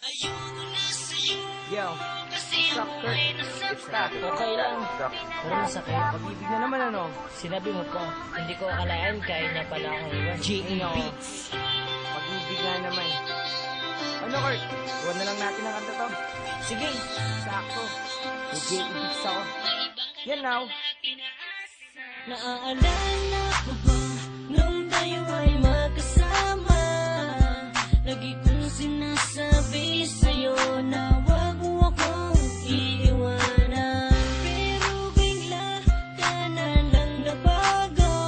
Yo, stop Kurt. Stop. Okay lang. Pero masakit. Pag-ibig na naman ano? Sinabi mo pa, hindi ko akalain kaya niya pala akong iwan. G.A. Beats. Pag-ibig na naman. Ano Kurt? Iwan na lang natin ang kanta to. Sige. Sakto. May G.A. Beats ako. Yan now. Naaalala ko ba nung tayo ay magkasama? Lagi kong sinasabi sa'yo na wag mo akong iiwanan. Pero bigla ka na lang nabago.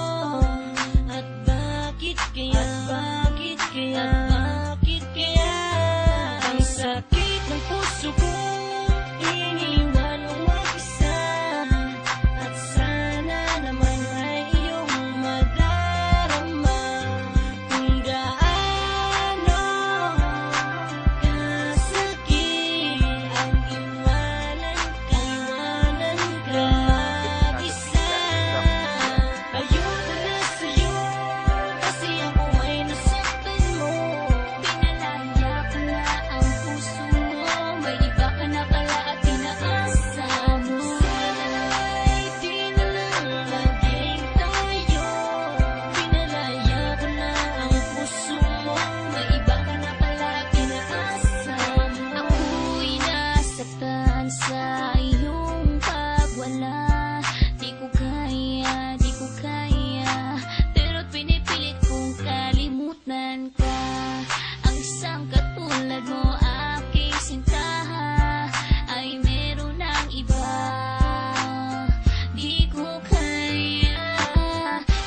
At bakit kaya? Bakit kaya? Bakit kaya? Ang sakit ng puso ko. Iniwan mo mag-isa. At sana naman ay iyong madarama kung gaano kasakit ang iwanan ka mag-isa. Ayoko na sa'yo kasi ako ay nasaktan mo. Pinalaya ko na ang puso mo. May iba ka na pala at inaasa mo. Sana'y di na lang laging tayo. Pinalaya ko na ang puso mo. May iba ka na pala at inaasa mo. Ako'y nasaktan sa iyong pagwala. Di ko kaya, di ko kaya. Pero't pinipilit kong kalimutan ka. Ang isang katulad mo aking sinta ay meron ng iba. Di ko kaya.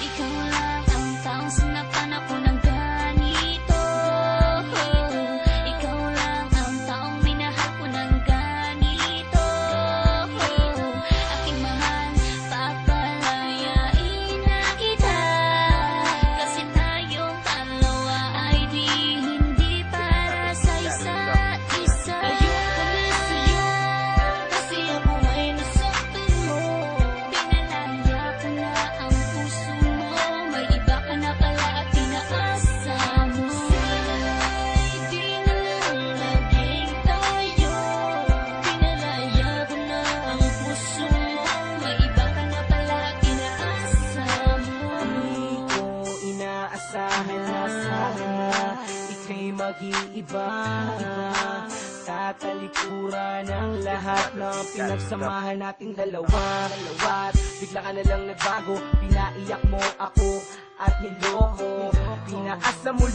Ikaw lang ang taong sinapan ako ng ganito. Ikaw lang ang taong minahal ko ng ganito. Aking mahal, papalayain na kita. Kasi tayong dalawa ay hindi para sa isa't isa. Ayoko na sa'yo kasi ako ay nasaktan mo. Pinalaya ko na ang puso mo. May iba ka na pala at inaasa mo. Sana'y di na lang laging tayo. Pinalaya ko na ang puso mo. May iba ka na pala at inaasa mo. Di ko inaasahan na ika'y mag-iiba. Tatalikuran ang lahat ng pinagsamahan nating dalawa. Bigla ka na lang nagbago, pinaiyak mo ako at niloko. Pinaasa mo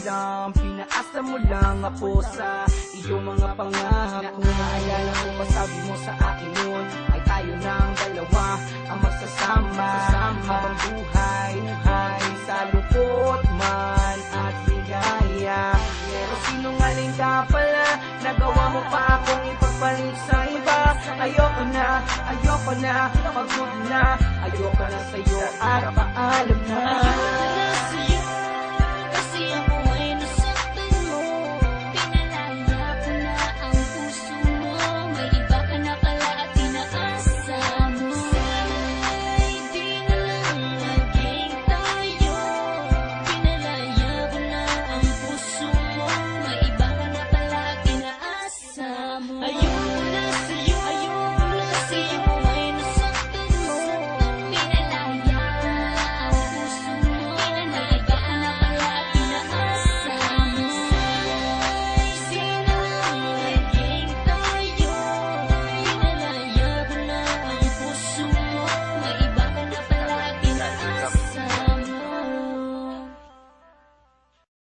lang ako sa iyong mga pangako. Naalala ko pa sabi mo sa akin noon ay tayo ng dalawa ang magsasama habang buhay ay sa lungkot man at ligaya. Pero sinungaling ka pala, nagawa mo pa akong ipagpalit sa iba. Ayoko na, pagod na, ayoko na sa'yo at paalam na.